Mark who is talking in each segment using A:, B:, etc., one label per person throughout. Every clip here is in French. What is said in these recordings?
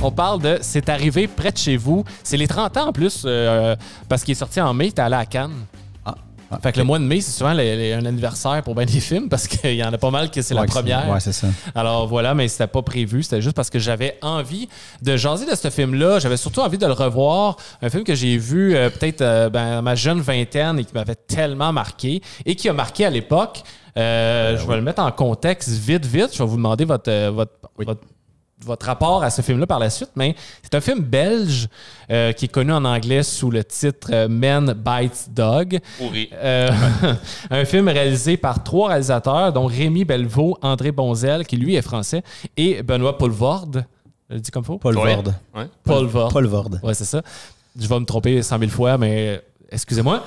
A: On parle de C'est arrivé près de chez vous. C'est les 30 ans en plus, parce qu'il est sorti en mai, t'es allé à Cannes. Fait que le mois de mai, c'est souvent un anniversaire pour bien des films parce qu'il y en a pas mal que c'est la première.
B: Ouais, c'est ça.
A: Alors voilà, mais c'était pas prévu. C'était juste parce que j'avais envie de jaser de ce film-là. J'avais surtout envie de le revoir. Un film que j'ai vu peut-être à ma jeune vingtaine et qui m'avait tellement marqué et qui a marqué à l'époque. Je vais le mettre en contexte vite. Je vais vous demander votre rapport à ce film-là par la suite, mais c'est un film belge qui est connu en anglais sous le titre Men Bites Dog.
C: Pourri.
A: Un film réalisé par 3 réalisateurs, dont Rémi Belvaux, André Bonzel, qui lui est français, et Benoît Poelvoorde. Je le dis comme il faut?
B: Poelvoorde.
C: Ouais.
A: Poelvoorde. Ouais, c'est ça. Je vais me tromper 100 000 fois, mais... Excusez-moi.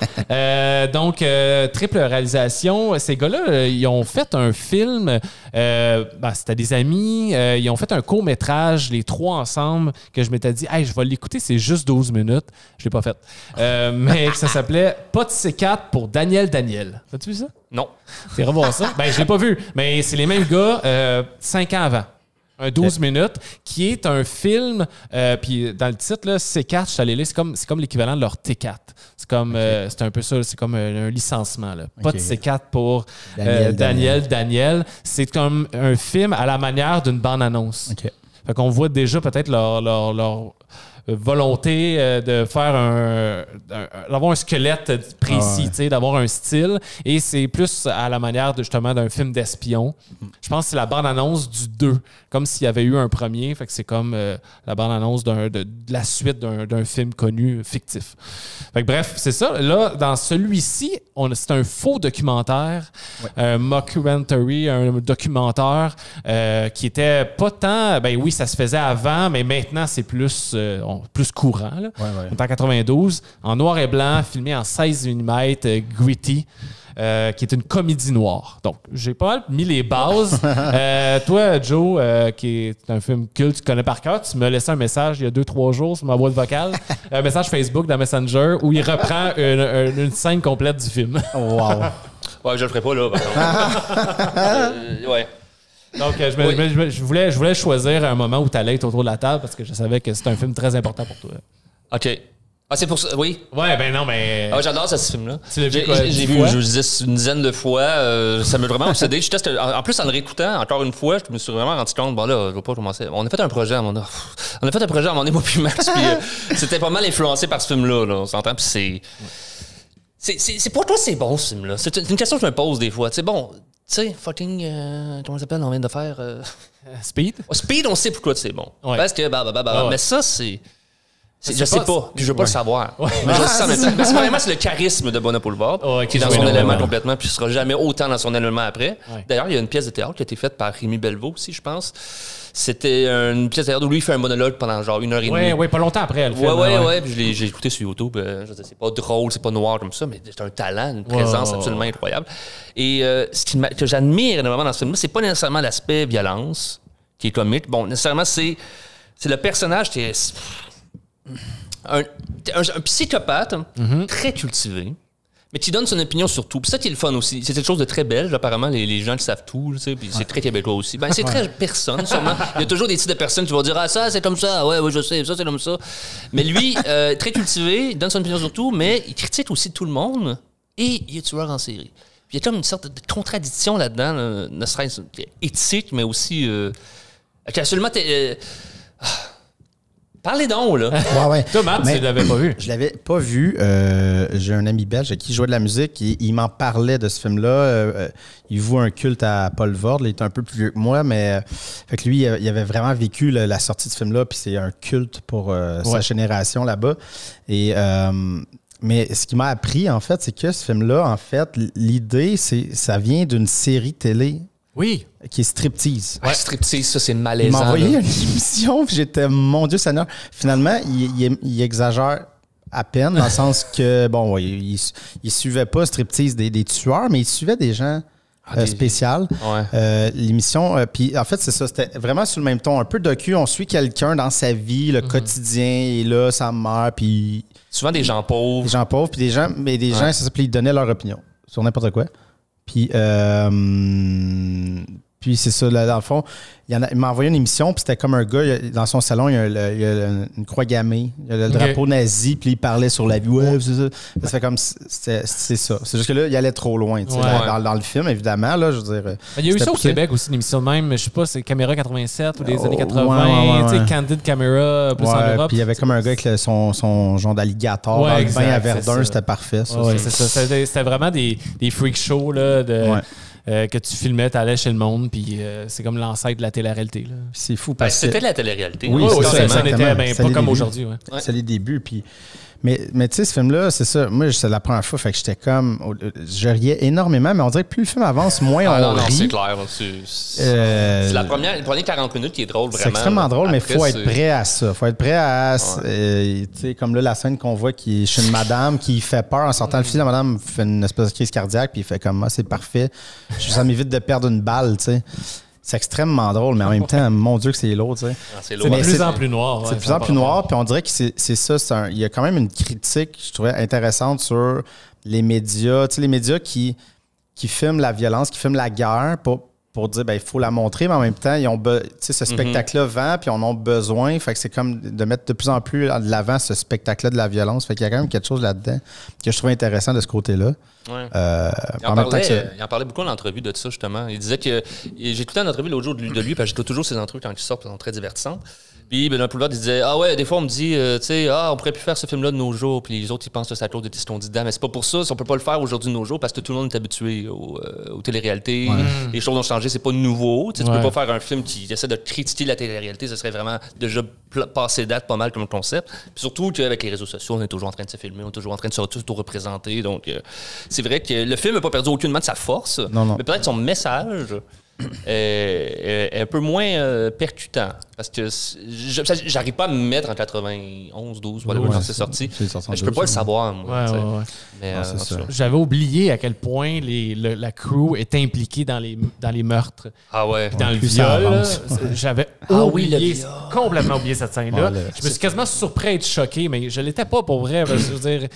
A: Donc, triple réalisation. Ces gars-là, ils ont fait un film. C'était des amis. Ils ont fait un court-métrage, les 3 ensemble, que je m'étais dit, hey, je vais l'écouter, c'est juste 12 minutes. Je l'ai pas fait. Mais ça s'appelait Pas de C4 pour Daniel. As-tu vu ça?
C: Non.
A: C'est revoir ça? Ben, je l'ai pas vu. Mais c'est les mêmes gars 5 ans avant. Un 12 minutes, qui est un film, puis dans le titre, là, C4, je suis allé lire, c'est comme l'équivalent de leur T4. C'est comme, c'est un peu ça, c'est comme un licencement. Là. Pas de C4 pour Daniel. C'est comme un film à la manière d'une bande-annonce. Fait qu'on voit déjà peut-être leur volonté de faire d'avoir un squelette précis, d'avoir un style. Et c'est plus à la manière justement d'un film d'espion. Je pense que c'est la bande-annonce du 2, comme s'il y avait eu un premier. Fait que c'est comme la bande-annonce de la suite d'un film connu, fictif. Fait que bref, c'est ça. Là, dans celui-ci, c'est un faux documentaire, un mockumentary, un documentaire qui était pas tant... Ben oui, ça se faisait avant, mais maintenant, c'est plus courant. Là. On est en 92, en noir et blanc, filmé en 16 mm, gritty, qui est une comédie noire. Donc, j'ai pas mal mis les bases. Toi, Joe, qui est un film culte, tu connais par cœur, tu m'as laissé un message il y a 2-3 jours sur ma boîte vocale, un message Facebook dans Messenger où il reprend une scène complète du film.
B: Wow!
C: Ouais, je le ferai pas, là. Ouais.
A: Donc, je voulais choisir un moment où tu allais être autour de la table parce que je savais que c'était un film très important pour toi.
C: OK. Ah, c'est pour ça, oui.
A: Ouais, ben non, mais...
C: Ah, j'adore ce film-là.
A: Tu l'as vu quoi?
C: J'ai vu, je vous disais, une dizaine de fois. Ça m'a vraiment obsédé. En plus, en le réécoutant, encore une fois, je me suis vraiment rendu compte, bon là, je vais pas commencer. On a fait un projet à un moment donné, moi puis Max, puis c'était pas mal influencé par ce film-là, là, on s'entend, puis c'est pour toi, c'est bon, ce film-là. C'est une question que je me pose des fois. C'est bon... Tu sais, fucking... comment ça s'appelle? On vient de faire...
A: Speed?
C: Speed, on sait pourquoi c'est bon.
A: Ouais.
C: Parce que... Mais ça, c'est... Je sais pas. Puis je veux pas le savoir.
A: Ouais.
C: Mais je sais ça. Mais vraiment, c'est le charisme de Benoît Poelvoorde qui est dans son élément complètement, puis il sera jamais autant dans son élément après. Ouais. D'ailleurs, il y a une pièce de théâtre qui a été faite par Rémi Belvaux aussi, je pense. C'était une pièce de théâtre où lui, il fait un monologue pendant genre 1h30.
A: Oui, pas longtemps après.
C: Ouais. Puis j'ai écouté sur YouTube. Je veux dire, c'est pas drôle, c'est pas noir comme ça, mais c'est un talent, une présence absolument incroyable. Et ce que j'admire énormément dans ce film-là, c'est pas nécessairement l'aspect violence qui est comique. Bon, nécessairement, c'est le personnage qui est un psychopathe très cultivé, mais qui donne son opinion sur tout. Puis ça qui est le fun aussi. C'est quelque chose de très belge, apparemment, les gens qui savent tout, tu sais, puis c'est très québécois aussi. Ben, c'est très personne, sûrement. Il y a toujours des types de personnes qui vont dire « Ah, ça, c'est comme ça. Ouais, je sais. Ça, c'est comme ça. » Mais lui, très cultivé, il donne son opinion sur tout, mais il critique aussi tout le monde et il est tueur en série. Puis il y a comme une sorte de contradiction là-dedans, ne serait-ce éthique, mais aussi... absolument... Parlez donc, là.
B: Ouais.
A: Toi, Matt, tu l'avais pas vu.
B: Je l'avais pas vu. J'ai un ami belge qui jouait de la musique. Il m'en parlait de ce film-là. Il voue un culte à Poelvoorde. Il est un peu plus vieux que moi, mais fait que lui, il avait vraiment vécu la sortie de ce film-là. Puis c'est un culte pour sa génération là-bas. Et... mais ce qui m'a appris, en fait, c'est que ce film-là, en fait, l'idée, ça vient d'une série télé.
A: Oui.
B: Qui est Striptease.
C: Ouais, Striptease, ça, c'est malaisant.
B: Il m'a envoyé une émission, puis j'étais, mon Dieu Seigneur. Finalement, il exagère à peine, dans le sens que, bon, il suivait pas Striptease des tueurs, mais il suivait des gens spéciaux. Ouais. L'émission, puis en fait, c'est ça, c'était vraiment sur le même ton. Un peu docu, on suit quelqu'un dans sa vie, le quotidien, et là, ça meurt, puis...
C: Souvent des gens pauvres.
B: Des gens pauvres, puis des gens, ça s'appelait, ils donnaient leur opinion sur n'importe quoi. Puis Puis c'est ça, là, dans le fond, il m'a envoyé une émission, puis c'était comme un gars, dans son salon, il y a une croix gammée, il y a le drapeau nazi, puis il parlait sur la vie. Ouais, c'est ça. Ça fait comme, c'est ça. C'est juste que là, il allait trop loin, tu sais, dans le film, évidemment, là, je veux dire.
A: Il y a eu ça au Québec aussi, une émission de même, je sais pas, c'est Caméra 87 ou des années 80, tu sais, Candid Camera, plus en Europe.
B: Puis il y avait comme un gars avec son genre d'alligator dans le bain à Verdun, c'était parfait, ça.
A: Ouais, c'est ça. C'était vraiment des freak shows, là, que tu filmais, t'allais chez le monde, puis c'est comme l'ancêtre de la télé-réalité.
B: C'est fou parce que...
C: C'était de la télé-réalité.
B: Oui, c'est ça.
A: C'était pas comme aujourd'hui.
B: C'est les débuts, puis... Mais tu sais, ce film-là, c'est ça. Moi, c'est la première fois, fait que j'étais comme... Je riais énormément, mais on dirait que plus le film avance, moins on rit.
C: C'est clair. C'est la première 40 minutes qui est drôle, vraiment. C'est
B: extrêmement drôle, mais il faut être prêt à ça. Il faut être prêt à... tu sais, comme là, la scène qu'on voit qui est chez une madame qui fait peur en sortant le film. La madame fait une espèce de crise cardiaque, puis il fait comme, c'est parfait. Ça m'évite de perdre une balle, tu sais. C'est extrêmement drôle, mais en même temps, mon Dieu que c'est lourd, tu sais.
A: C'est de plus en plus noir.
B: C'est de plus en plus noir, puis on dirait que c'est ça. Il y a quand même une critique, je trouvais, intéressante sur les médias. Tu sais, les médias qui filment la violence, qui filment la guerre pour dire, il faut la montrer, mais en même temps, ils ont ce spectacle-là vend, puis on en a besoin. Fait que c'est comme de mettre de plus en plus de l'avant ce spectacle-là de la violence. Fait qu'il y a quand même quelque chose là-dedans que je trouvais intéressant de ce côté-là.
C: Ouais. Il en parlait beaucoup en entrevue de ça, justement. Il disait que... J'ai tout le temps une entrevue l'autre jour de lui, parce que j'écoute toujours ses entrevues quand il sort, elles sont très divertissantes. Puis Benoît Poulvord, il disait, des fois on me dit, tu sais, on pourrait plus faire ce film-là de nos jours. Puis les autres, ils pensent que c'est à cause de ce qu'on dit dedans. Mais c'est pas pour ça. On peut pas le faire aujourd'hui de nos jours parce que tout le monde est habitué aux téléréalités. Les choses ont changé, c'est pas nouveau. Tu peux pas faire un film qui essaie de critiquer la télé-réalité. Ce serait vraiment déjà passé date pas mal comme concept. Puis surtout qu'avec les réseaux sociaux, on est toujours en train de se filmer, on est toujours en train de s'auto-représenter. Donc, c'est vrai que le film n'a pas perdu aucunement de sa force.
B: Non.
C: Mais peut-être son message est un peu moins percutant. Parce que j'arrive pas à me mettre en 91, 12, whatever, quand c'est sorti. Je peux pas le savoir, moi. Mais,
A: j'avais oublié à quel point la crew est impliquée dans les meurtres.
C: Ah ouais.
A: Dans le viol. J'avais complètement oublié cette scène-là. Je me suis quasiment surpris à être choqué, mais je l'étais pas pour vrai. Parce que, je veux dire,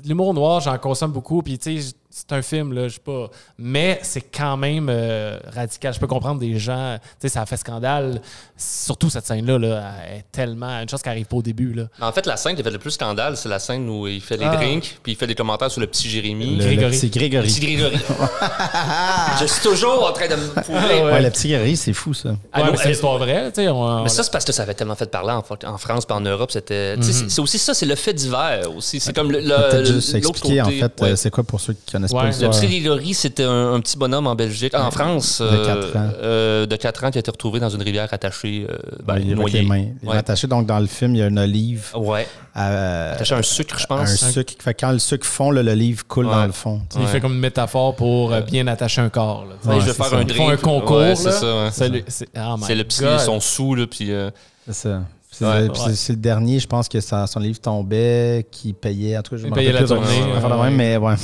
A: l'humour noir, j'en consomme beaucoup. Puis, tu sais, c'est un film, là, je sais pas. Mais c'est quand même radical. Je peux comprendre des gens. Tu sais, ça a fait scandale. Surtout cette scène-là, là, est tellement une chose qui arrive pas au début. Là.
C: En fait, la scène qui a fait le plus scandale, c'est la scène où il fait les drinks, puis il fait des commentaires sur le petit Jérémy.
A: Grégory.
B: C'est Grégory.
C: Le petit Grégory. Je suis toujours en train de me prouver.
B: Le petit Grégory, c'est fou, ça.
A: Mais c'est une histoire vraie.
C: Mais ça, c'est parce que ça avait tellement fait parler en France et en Europe. C'est aussi ça, c'est le fait divers aussi. C'est comme
B: peut-être juste expliquer, en fait, c'est quoi pour ceux qui connaissent pas l'histoire.
C: Le petit Grégory, c'était un petit bonhomme en Belgique, en France, de 4 ans qui a été retrouvé dans une rivière attachée, noyé.
B: Il est attaché, donc dans le film, il y a une olive.
C: Attaché à un sucre, je pense.
B: Un sucre. Fait quand le sucre fond, l'olive coule dans le fond.
A: Il fait comme une métaphore pour bien attacher un corps.
C: Je vais faire un drink.
A: Ils font un concours.
C: C'est ça.
A: C'est le
C: petit, ils sont sous, là, puis...
B: C'est ça. C'est le dernier, je pense que son livre tombait, qui payait. En tout cas, je me rappelle
A: la tournée.
B: Mais ouais.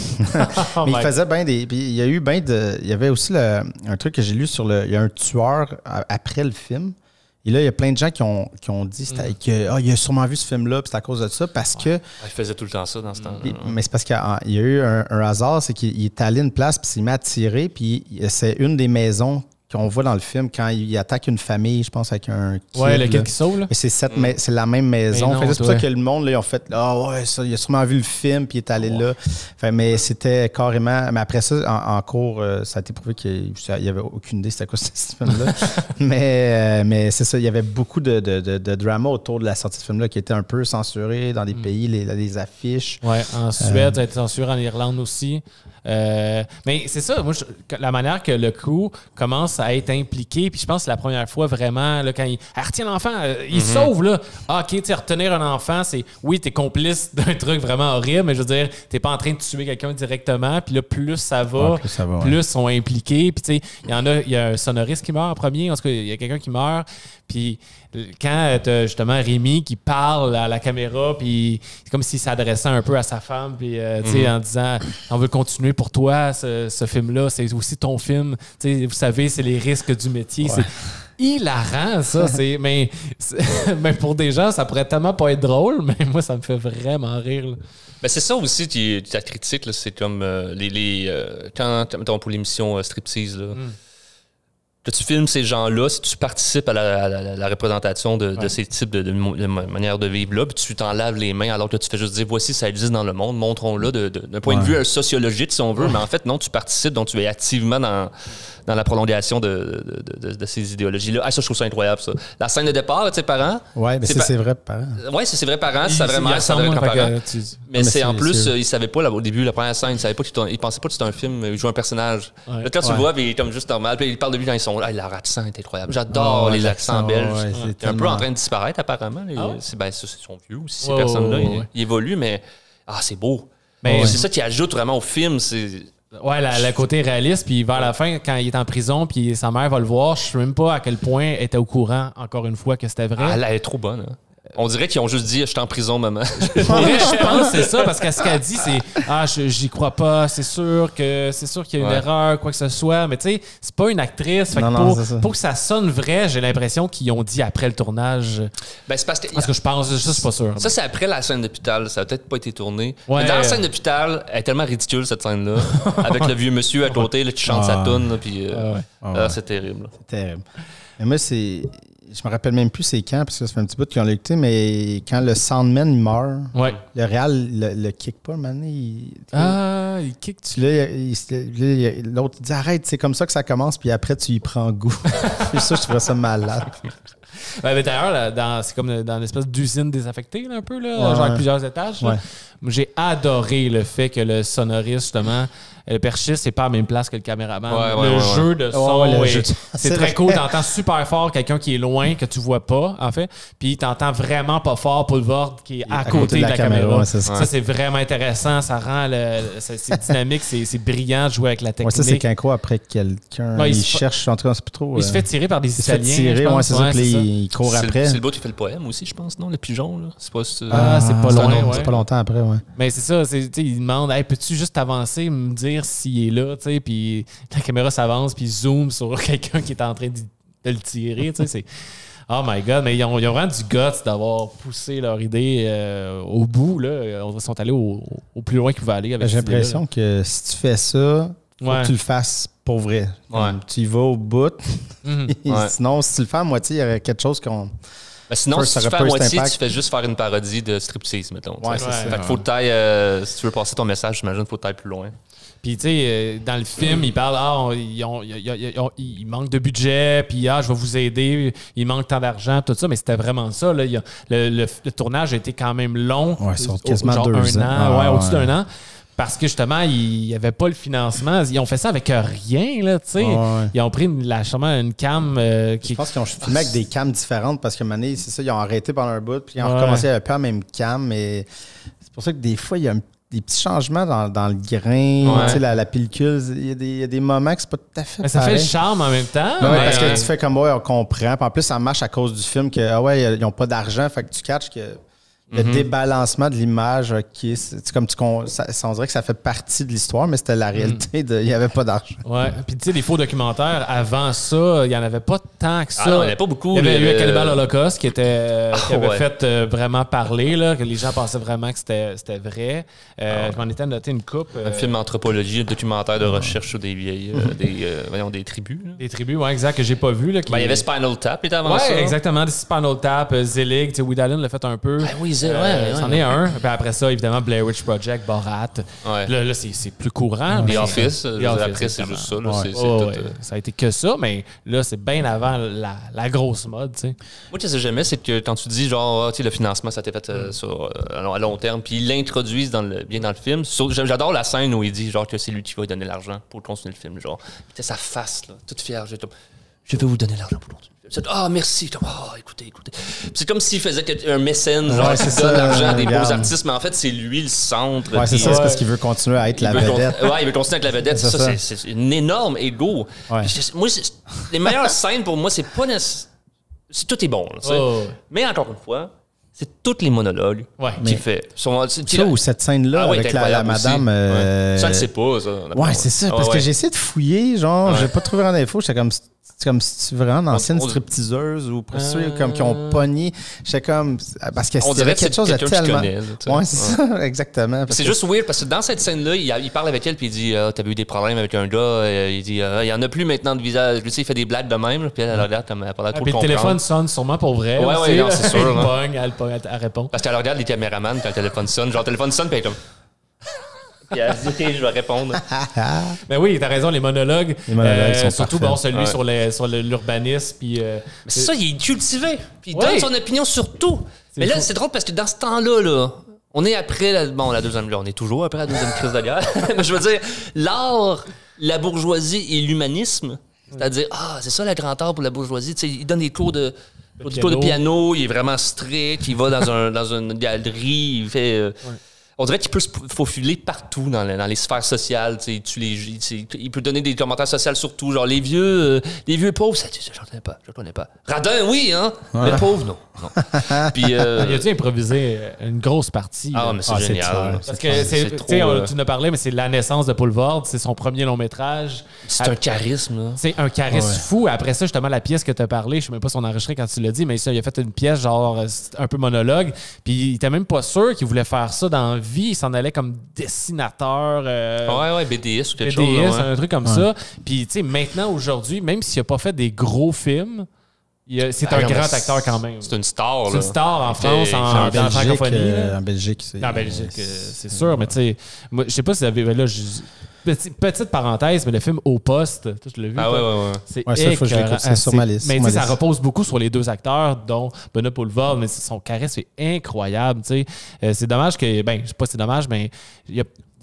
B: Mais il faisait bien des. Puis il y a eu bien de. Il y avait aussi un truc que j'ai lu sur il y a un tueur après le film. Et là, il y a plein de gens qui ont dit qu'il a sûrement vu ce film-là, puis c'est à cause de ça, parce que...
C: Il faisait tout le temps ça dans ce temps.
B: Mais c'est parce qu'il y a eu un hasard, c'est qu'il est allé à une place, puis il s'est mis à tirer, puis c'est une des maisons qu'on voit dans le film quand il attaque une famille, je pense, avec un kid.
A: Ouais, le kid qui sauve, là.
B: Et c'est la même maison.
A: Non,
B: c'est pour ça que le monde, là, ils ont fait ça, il a sûrement vu le film, puis il est allé là. Mais c'était carrément. Mais après ça, en cours, ça a été prouvé qu'il n'y avait aucune idée c'était quoi ce film-là. mais c'est ça, il y avait beaucoup de drama autour de la sortie de ce film-là qui était un peu censuré dans des pays, les affiches.
A: Ouais, en Suède, ça a été censuré, en Irlande aussi. Mais c'est ça, moi, la manière que le crew commence à être impliqué, puis je pense que c'est la première fois vraiment, là, quand il retient l'enfant, il sauve, là. OK, tu sais, retenir un enfant, c'est, oui, t'es complice d'un truc vraiment horrible, mais je veux dire, t'es pas en train de tuer quelqu'un directement, puis là, plus ça va, plus sont impliqués, puis tu sais, il y a un sonoriste qui meurt en premier, en tout cas, il y a quelqu'un qui meurt, puis quand t'as justement Rémi qui parle à la caméra, puis c'est comme s'il s'adressait un peu à sa femme, puis tu sais, en disant on veut continuer pour toi ce film-là, c'est aussi ton film, tu sais, vous savez, c'est les risques du métier. C'est hilarant, ça. Mais pour des gens, ça pourrait tellement pas être drôle, mais moi, ça me fait vraiment rire. Là.
C: Ben c'est ça aussi, ta critique, là, c'est comme quand, mettons, pour l'émission Striptease, là. tu filmes ces gens-là, si tu participes à la représentation de ces types de manières de vivre-là, puis tu t'en laves les mains alors que tu fais juste dire, voici, ça existe dans le monde, montrons-le d'un point de vue sociologique, si on veut, mais en fait, non, tu participes, donc tu es activement dans la prolongation de ces idéologies-là. Ah, ça, je trouve ça incroyable, ça. La scène de départ, tu sais, parents.
B: Ouais, mais c'est vrai, parents.
C: Ouais, c'est vrai, parents, ça vraiment, ça devrait être parents. Mais c'est en plus, ils savaient pas, au début, la première scène, ils pensaient pas que c'était un film, ils jouaient un personnage. Là, quand tu le vois, puis il est comme juste normal, puis ils parlent de lui quand ils sont là, leur accent est incroyable. J'adore les accents belges. C'est un peu en train de disparaître, apparemment. C'est son vieux aussi, ces personnes-là. Ils évoluent, mais c'est beau. C'est ça qui ajoute vraiment au film.
A: Ouais, le côté réaliste, puis vers la fin, quand il est en prison, puis sa mère va le voir, je sais même pas à quel point elle était au courant, encore une fois, que c'était vrai.
C: Elle est trop bonne, hein. On dirait qu'ils ont juste dit « Je suis en prison, maman. »
A: Pour vrai, je pense que c'est ça, parce que ce qu'elle dit, c'est « j'y crois pas, c'est sûr qu'il y a une erreur, quoi que ce soit. » Mais tu sais, c'est pas une actrice. Fait que pour que ça sonne vrai, j'ai l'impression qu'ils ont dit après le tournage.
C: Ben, c'est parce que
A: je pense, ça, c'est pas sûr.
C: Ça, c'est après la scène d'hôpital. Ça a peut-être pas été tourné. Ouais, dans la scène d'hôpital, elle est tellement ridicule, cette scène-là. Avec le vieux monsieur à côté là, qui chante sa toune. Puis, c'est terrible.
B: C'est terrible. Mais moi, je me rappelle même plus c'est quand, parce que ça fait un petit bout qu'ils ont écouté, mais quand le Sandman il meurt, le Réal le kick pas, maintenant.
A: Il kick.
B: L'autre dit arrête, c'est comme ça que ça commence, puis après tu y prends goût. C'est ça, je trouvais ça malade.
A: Mais d'ailleurs, c'est comme dans l'espèce d'usine désaffectée, là, un peu, là, genre avec plusieurs étages. Là. J'ai adoré le fait que le sonoriste, justement, le perchiste, c'est pas à la même place que le caméraman. Le jeu de son, c'est très cool. T'entends super fort quelqu'un qui est loin, que tu vois pas, en fait. Puis t'entends vraiment pas fort Paul Vord qui est à côté de la caméra. Ça, c'est vraiment intéressant. Ça rend c'est dynamique, c'est brillant de jouer avec la technique.
B: Ça, c'est qu'un quoi après quelqu'un. Il cherche, en tout cas, c'est plus trop.
A: Il se fait tirer par des Italiens.
B: C'est ça. Il court après.
C: C'est le bout qui fait le poème aussi, je pense, non? Le pigeon, là. C'est pas
B: c'est pas loin. C'est pas longtemps après,
A: Mais c'est ça. Il demande, peux-tu juste avancer, me dire s'il est là, tu sais, puis la caméra s'avance, puis zoom sur quelqu'un qui est en train de le tirer, tu sais, c'est... Oh my God, mais ils ont vraiment du guts d'avoir poussé leur idée au bout, là. Ils sont allés au plus loin qu'ils pouvaient aller avec
B: J'ai l'impression que si tu fais ça, faut que tu le fasses pour vrai. Tu y vas au bout. Sinon, si tu le fais à moitié, il y aurait quelque chose qu'on...
C: Mais sinon, si tu fais à moitié, tu fais juste faire une parodie de striptease, mettons.
B: Ouais, c'est ça.
C: Fait qu'il faut que tu si tu veux passer ton message, j'imagine qu'il faut que tu ailles plus loin.
A: Puis, tu sais, dans le film, ils parlent, il manque de budget, puis je vais vous aider, il manque tant d'argent, tout ça, mais c'était vraiment ça. Là. Le tournage a été quand même long.
B: Ouais, sur quasiment 2
A: ans. Au-dessus d'1 an. Parce que justement, il n'y avait pas le financement. Ils ont fait ça avec rien, là, tu sais. Ils ont pris une cam
B: Je pense qu'ils ont filmé avec des cams différentes parce que Mané, c'est ça, ils ont arrêté pendant un bout, puis ils ont recommencé avec pas la même cam. Mais c'est pour ça que des fois, il y a des petits changements dans le grain, tu sais, la pellicule. Il y a des moments que c'est pas tout à fait
A: mais ça fait le charme en même temps.
B: Parce que tu fais comme, on comprend. Puis en plus, ça marche à cause du film que, ils n'ont pas d'argent, fait que tu catches que... Le débalancement de l'image, c'est comme on dirait que ça fait partie de l'histoire, mais c'était la réalité. Il n'y avait pas d'argent.
A: Ouais. Puis tu sais, les faux documentaires, avant ça, il n'y en avait pas tant que ça.
C: Il n'y en avait pas beaucoup.
A: Il y avait eu Cannibal Holocaust qui avait fait vraiment parler, là, que les gens pensaient vraiment que c'était vrai. Je m'en étais noté une coupe.
C: Un film d'anthropologie, un documentaire de recherche sur des vieilles, des tribus. Là.
A: Des tribus, oui, exact, que j'ai pas vu.
C: Il y avait Spinal Tap, il était avant ça.
A: Oui, exactement. Spinal Tap, Zelig, tu sais, Woody Allen l'a fait un peu. C'en est un. Puis après ça, évidemment, Blair Witch Project, Borat. Là c'est plus courant.
C: The Office. Après, c'est juste ça.
A: Ça a été que ça, mais là, c'est bien avant la grosse mode. T'sais.
C: Moi, ce que j'aimais, c'est que quand tu dis, genre, le financement, ça a été fait à long terme, puis ils l'introduisent bien dans le film. J'adore la scène où il dit, genre, que c'est lui qui va lui donner l'argent pour continuer le film. Genre, puis sa face, là, toute fière. Je vais vous donner l'argent pour continuer. Merci. Écoutez. C'est comme s'il faisait un mécène, genre, qui donne l'argent à des beaux artistes, mais en fait, c'est lui le centre.
B: Ouais, c'est ça, c'est parce qu'il veut continuer à être la vedette.
C: Il veut continuer avec la vedette. C'est une énorme ego. Moi, les meilleures scènes pour moi, c'est pas nécessaire. Tout est bon. Mais encore une fois, c'est tous les monologues qu'il fait.
B: Ça ou cette scène-là avec la madame.
C: Ça, ne sait pas, ça.
B: Ouais, c'est ça. Parce que j'ai essayé de fouiller, genre, j'ai pas trouvé en info. J'étais comme. C'est comme si tu vraiment une ancienne
C: on-
B: stripteaseuse ou prostituée comme qui ont pogné. J'étais comme. Parce que
C: On
B: c'était
C: dirait que
B: quelque
C: c'est
B: chose de
C: quelqu'un que tu
B: tellement.
C: connais, là, tu sais.
B: Ouais, c'est ça, exactement. parce
C: C'est
B: que-
C: juste weird parce que dans cette scène-là, il parle avec elle puis il dit t'as eu des problèmes avec un gars. Il dit il y en a plus maintenant de visage. Tu sais, il fait des blagues de même. Puis elle regarde comme elle a pas l'air trop
A: Puis
C: de
A: le téléphone
C: comprendre.
A: sonne sûrement pour vrai.
C: Ouais,
A: aussi,
C: ouais, non,
A: là.
C: c'est sûr,
A: Elle
C: hein.
A: pogne, elle répond.
C: Parce qu'elle regarde les caméramans quand le téléphone sonne. Genre, le téléphone sonne puis elle est comme. Puis elle dit ok, je vais répondre.
A: Mais oui, t'as raison, les monologues.
B: Les monologues sont
A: surtout,
B: parfaits.
A: bon, celui
C: Ouais.
A: sur l'urbanisme. Puis,
C: Mais c'est ça, il est cultivé. Puis il
A: Ouais.
C: donne son opinion sur tout. Mais là,
A: fou.
C: c'est drôle parce que dans ce temps-là, là, on est après la deuxième guerre. On est toujours après la deuxième crise de guerre. Mais je veux dire, l'art, la bourgeoisie et l'humanisme, c'est-à-dire, c'est ça le grand art pour la bourgeoisie. Tu sais, il donne des cours de piano, il est vraiment strict, il va dans une galerie, il fait. On dirait qu'il peut se faufiler partout dans les sphères sociales. Tu sais, il peut donner des commentaires sociaux sur tout. Genre, les vieux pauvres, ça, je connais pas. Radin, oui, hein? Les pauvres, non. Puis,
A: il a dû improviser une grosse partie. là.
C: mais c'est génial.
B: clair.
A: Parce que c'est, tu sais, tu en as parlé, mais c'est la naissance de Paul Vord, c'est son premier long métrage.
C: C'est un charisme, là.
A: C'est un charisme fou. Après ça, justement, la pièce que tu as parlé, je sais même pas si on a enregistré quand tu l'as dit, mais ça, il a fait une pièce genre un peu monologue. Puis il était même pas sûr qu'il voulait faire ça dans la vie. Il s'en allait comme dessinateur.
C: Ouais, BDS ou quelque
A: BDS,
C: chose. Là, ouais.
A: un truc comme ça. Puis, tu sais, maintenant, aujourd'hui, même s'il a pas fait des gros films, c'est un
C: non,
A: grand
C: mais
A: acteur quand même.
C: C'est une star, là.
A: C'est une star en France,
C: En
A: dans la francophonie. là.
B: En Belgique, c'est.
A: En Belgique, c'est sûr. Mais tu sais, moi, je sais pas si vous avez. Là, petite parenthèse, mais le film Au Poste, tu l'as vu?
C: Ah
A: toi?
C: ouais.
A: C'est
B: Ouais, ça, faut que je l'écoute,
A: écœurant.
B: c'est sur ma liste,
A: Mais
B: sur
A: tu sais,
B: ma
A: ça
B: liste.
A: repose beaucoup sur les deux acteurs, dont Benoît Poulvord, mais son charisme est incroyable. Tu sais. C'est dommage que. Ben, je sais pas si c'est dommage, mais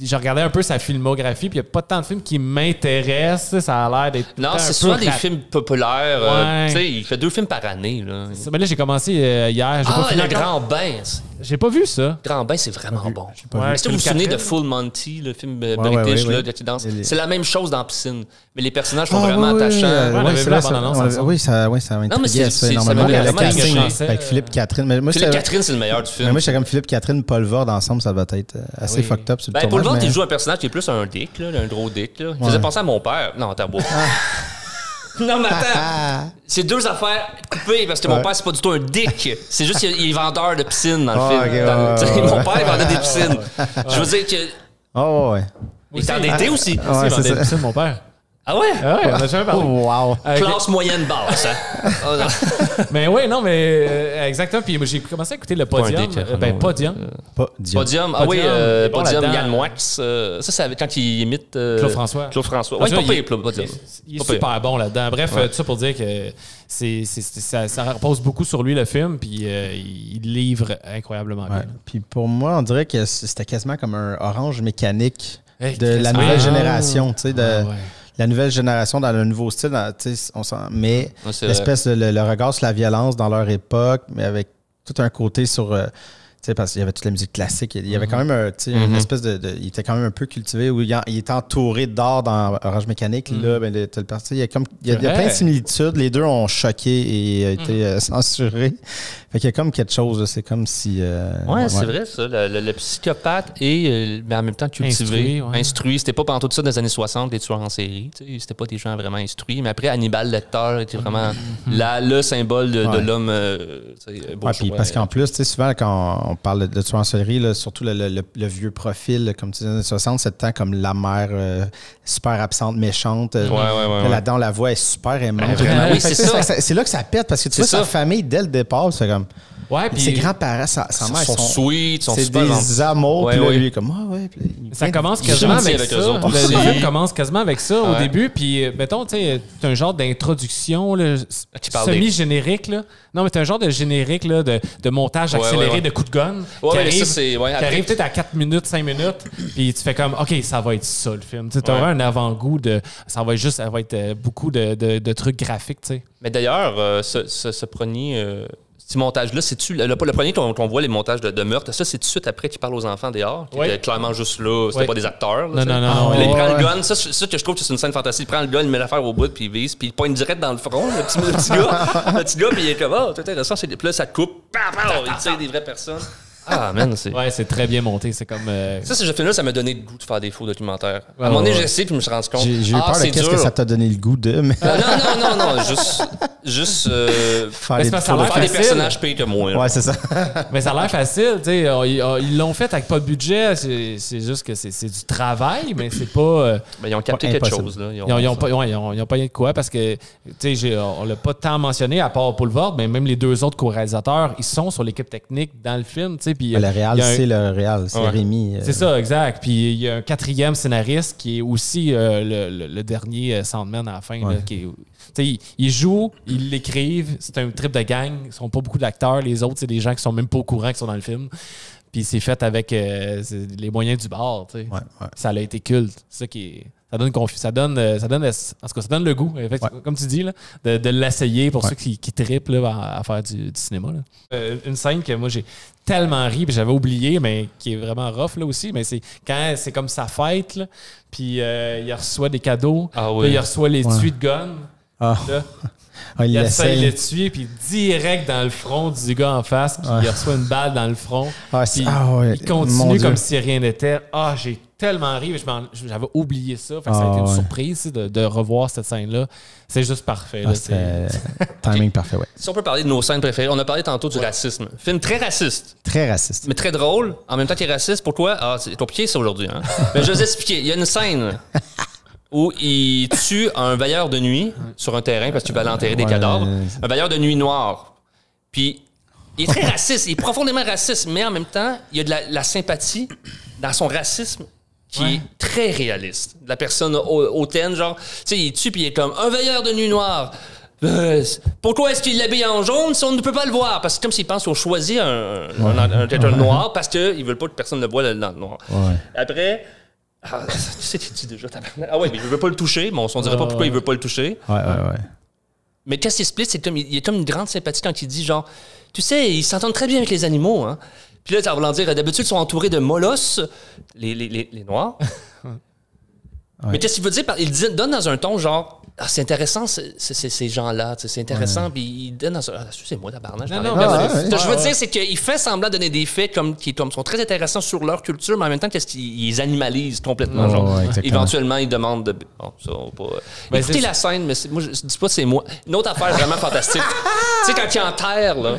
A: j'ai regardé un peu sa filmographie, puis il n'y a pas tant de films qui m'intéressent. Ça a l'air d'être.
C: Non,
A: un
C: c'est
A: peu
C: souvent des
A: rat-
C: films populaires.
A: Ouais.
C: Tu sais, il fait 2 films par année, là.
A: Mais là, j'ai commencé hier. J'ai pas fini
C: Le
A: encore.
C: Grand Bain.
A: J'ai pas vu ça.
C: Grand Bain, c'est vraiment bon.
A: Ouais,
C: Est-ce que vous vous souvenez de
A: Catherine.
C: Full Monty, le film
B: ouais,
C: british
B: ouais.
C: là, de qui danse?
B: Et les-
C: C'est la même chose dans la piscine. Mais les personnages sont vraiment attachants.
A: on avait
B: c'est
A: vu la
B: vrai,
A: bande-annonce
B: on avait-
A: ensemble.
B: Oui, ça
C: mais
B: m'intriguait,
C: c'est-
B: ça,
C: ça
B: énormément.
C: m'avait
B: Le
C: vraiment
B: casting
A: engageant.
B: avec Philippe Catherine. Mais moi,
C: Philippe
B: j'étais
C: Catherine, c'est le meilleur du film.
B: mais moi, j'étais comme Philippe Catherine, Paul Vord ensemble, ça va être assez
A: oui.
B: fucked up sur le
C: Ben, Paul
B: tournage.
C: Vord,
B: mais-
C: il joue un personnage qui est plus un dick, là, un gros dick. Là. Il faisait penser à mon père. Non, t'as beau. Non, mais attends. C'est 2 affaires coupées parce que mon père, c'est pas du tout un dick. C'est juste qu'il est vendeur de piscine dans le film.
B: ok,
C: Tu sais,
B: ouais.
C: Mon père, il vendait des piscines. Je veux dire que.
B: Oh, ouais.
C: Il t'en était aussi.
A: Ah,
B: Ouais,
A: c'est
B: c'est ça.
A: ça, mon père.
C: Ah ouais?
A: Ah ouais, on a jamais parlé.
B: Oh, wow.
C: Classe moyenne basse, hein? Oh, non.
A: Mais oui, non, mais exactement. Puis moi, j'ai commencé à écouter le Podium.
C: dick,
A: Podium.
B: Pas Dion.
C: Podium, ah oui,
A: Podium, il est bon
C: Podium,
A: là-dedans.
C: Yann Moix. Ça, c'est avec- quand il imite.
A: Claude François.
C: Claude François.
A: Parce
C: Ouais,
A: que
C: pas
A: il-
C: pire, Podium.
A: Il est
C: Pas pire.
A: super bon là-dedans. Bref, tout ça pour dire que ça repose beaucoup sur lui, le film, puis il livre incroyablement bien.
B: Ouais. Puis pour moi, on dirait que c'était quasiment comme un orange mécanique
A: Hey,
B: de la
A: Christ,
B: nouvelle
A: ah.
B: génération, tu sais, de
A: Ah, ouais.
B: la nouvelle génération dans le nouveau style, tu sais, mais
C: Ouais, c'est
B: l'espèce de le regard sur la violence dans leur époque, mais avec tout un côté sur tu sais, parce qu'il y avait toute la musique classique. Il y avait quand même tu sais, une espèce il était quand même un peu cultivé où il était entouré d'art dans Orange Mécanique. Là, ben, t'as le parti. Il y a plein de similitudes. Les deux ont choqué et été censurés. Fait qu'il y a comme quelque chose. Là, c'est comme si.
C: Ouais, c'est vrai, ça. Le psychopathe et mais en même temps cultivé, instruit. C'était pas pendant tout ça dans les années 60, les tueurs en série. Tu sais, c'était pas des gens vraiment instruits. Mais après, Hannibal Lecter était vraiment le symbole de l'homme.
B: Puis parce qu'en plus, tu sais, souvent, quand on parle de tueurs en série, là, surtout le vieux profil, là, comme tu dis, dans les années 60, c'est le temps comme la mère super absente, méchante.
C: Ouais.
B: Là-dedans, la voix est super aimante.
C: Vraiment, oui,
B: Fait que
C: c'est ça.
B: C'est là que ça pète parce que tu
C: C'est
B: vois, sa
C: ça.
B: famille, dès le départ, c'est comme.
A: Ouais, puis
B: Ses grands-parents, sa
C: Ils
B: mère,
C: sont sweet, ils sont
B: c'est
C: super
B: des amours.
C: Ouais,
B: Puis là,
C: ouais.
B: lui, il est comme, ah ouais. Puis là, il
A: ça
B: vient de-
A: commence
C: il
A: quasiment
C: gentil
A: avec
C: avec
A: ça.
C: eux autres
A: Le
C: aussi.
A: film commence quasiment avec ça au
C: Ouais.
A: début. Puis, mettons, tu sais, c'est un genre d'introduction là,
C: Qui parle des-
A: semi-générique. Là. Non, mais c'est un genre de générique là, de montage accéléré
C: ouais.
A: de coups de gun
C: Ouais,
A: qui
C: mais
A: arrive,
C: ça, c'est- ouais,
A: qui
C: après-
A: arrive peut-être à 4 minutes, 5 minutes. Puis tu fais comme, OK, ça va être ça le film. Tu auras un avant-goût de. Ça va être beaucoup de trucs graphiques. Tu sais.
C: Mais d'ailleurs, ce premier. Ce montage-là, c'est-tu. Le premier qu'on voit, les montages de meurtre, ça, c'est tout de suite après qu'il parle aux enfants dehors, qui
A: Oui.
C: étaient clairement juste là. C'était
A: Oui.
C: pas des acteurs.
A: Non,
C: Là, tu sais.
A: non, non.
C: Puis là, il
B: ouais,
C: prend le
B: ouais.
C: gun. Ça que je trouve que c'est une scène fantastique. Il prend le gun, il met l'affaire au bout, puis il vise, puis il pointe direct dans le front, le petit gars. Le petit gars, puis il est comme, oh, c'est intéressant. Puis là, ça coupe. Pow, pow, il tire des vraies personnes. Ah, man, c'est...
A: Ouais, c'est très bien monté. C'est comme.
C: Ça, ce film-là, ça m'a donné le goût de faire des faux documentaires. À un moment donné, j'ai essayé, puis je me suis rendu compte.
B: J'ai eu peur de qu'est-ce que ça t'a donné le goût de. Mais...
C: Non, juste
B: faire
A: Mais c'est parce que ça a l'air
C: faire des
A: facile.
C: personnages payés que moi.
B: Ouais, c'est ça.
A: Mais ça a l'air facile, tu sais. Ils l'ont fait avec pas de budget. C'est juste que c'est du travail, mais c'est pas.
C: Ben, ils ont capté
B: Pas
C: quelque
B: impossible.
C: chose. Là.
A: Ils ont pas rien de quoi parce que, tu sais, on l'a pas tant mentionné à part Paul Vord, mais même les deux autres co-réalisateurs, ils sont sur l'équipe technique dans le film, tu sais. Puis
B: Le réal,
A: il y a un-
B: c'est le réal. C'est
A: Ouais.
B: Rémi.
A: C'est ça, exact. Puis il y a un quatrième scénariste qui est aussi le dernier Sandman à la fin.
B: Ouais.
A: Là, qui est, tu sais, ils jouent, ils l'écrivent. C'est un trip de gang. Ils sont pas beaucoup d'acteurs. Les autres, c'est des gens qui sont même pas au courant qu'ils sont dans le film. Puis c'est fait avec les moyens du bord. Tu sais.
B: Ouais.
A: Ça a été culte. C'est ça qui est. Ça donne ça donne en tout cas, ça donne le goût, comme tu dis, là, de l'essayer pour ceux qui trippent là, à faire du cinéma. Là. Une scène que moi j'ai tellement ri, puis j'avais oublié, mais qui est vraiment rough là aussi, mais c'est quand c'est comme sa fête, là, puis il reçoit des cadeaux,
C: Ah
A: puis
C: oui.
A: il reçoit les tuyaux de gun.
B: Ah.
A: Là,
B: Il
A: il essaye
B: essaye.
A: de tuer, puis direct dans le front du gars en face, qui reçoit une balle dans le front.
B: Ah,
A: Puis
B: ouais.
A: il
B: Mon
A: continue
B: Dieu.
A: comme si rien n'était. Ah, j'ai tellement ri, mais j'avais oublié ça. Fait que ça a été une surprise de revoir cette scène-là. C'est juste parfait. Là,
B: C'était timing parfait, ouais.
C: Si on peut parler de nos scènes préférées, on a parlé tantôt du racisme. Film très raciste,
B: Très raciste.
C: mais très drôle. En même temps qu'il est raciste, pour toi, c'est compliqué ça aujourd'hui. Hein? Mais je vais vous expliquer. Il y a une scène où il tue un veilleur de nuit sur un terrain parce qu'il va aller enterrer des cadavres. Un veilleur de nuit noir. Puis, il est très raciste. Il est profondément raciste, mais en même temps, il y a de la sympathie dans son racisme qui est très réaliste. La personne hautaine, genre, tu sais, il tue puis il est comme un veilleur de nuit noir. Pourquoi est-ce qu'il l'habille en jaune si on ne peut pas le voir? Parce que c'est comme s'il pense qu'on choisit un noir parce qu'ils ne veulent pas que personne ne le voit dans le noir.
B: Ouais.
C: Après, tu sais, tu dis déjà, ah ouais, mais il veut pas le toucher, mais on ne dirait pas pourquoi il veut pas le toucher.
B: Ouais.
C: Mais qu'est-ce qu'il split, c'est comme, il y a comme une grande sympathie quand il dit genre, tu sais, ils s'entendent très bien avec les animaux, hein. Puis là, ça va dire, d'habitude, ils sont entourés de molosses, les noirs. Mais qu'est-ce qu'il veut dire? Il donne dans un ton genre, ah, c'est intéressant, ces gens-là, c'est intéressant, puis il donne dans un... Ah, c'est moi, tabarnak. Ce que je veux dire, c'est qu'il fait semblant de donner des faits qui sont très intéressants sur leur culture, mais en même temps, qu'est-ce qu'ils les animalisent complètement. Éventuellement, ils demandent de... Bon, ça, on va pas... Écoutez la scène, mais moi, je dis pas que c'est moi. Une autre affaire vraiment fantastique. Tu sais, quand il enterre, là,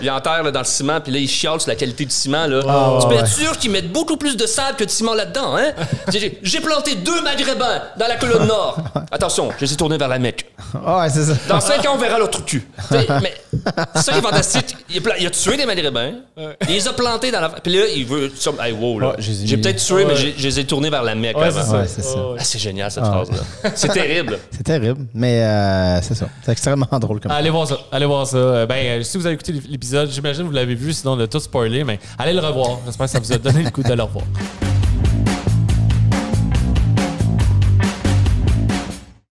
C: il enterre là, dans le ciment, puis là, il chiale sur la qualité du ciment, là. Tu peux être sûr qu'ils mettent beaucoup plus de sable que de ciment là-dedans, hein? J'ai planté 2 maghrébins dans la colonne nord. Attention, je les ai tournés vers la Mecque.
B: Ouais, c'est ça.
C: Dans 5 ans, on verra l'autre cul. Mais c'est ça qui est fantastique. Il a tué des maghrébins, il les a plantés dans la... Puis là, il veut... Hey, wow, là. J'ai peut-être tué, mais je les ai tournés vers la Mecque avant.
B: Ouais, c'est ça.
C: Ah, c'est génial, cette phrase-là. C'est terrible.
B: C'est terrible, mais c'est ça. C'est extrêmement drôle comme ça.
A: Allez voir ça. Allez voir ça. Si vous avez écouté l'épisode, j'imagine que vous l'avez vu, sinon on a tout spoilé, mais allez le revoir. J'espère que ça vous a donné le coup de le revoir.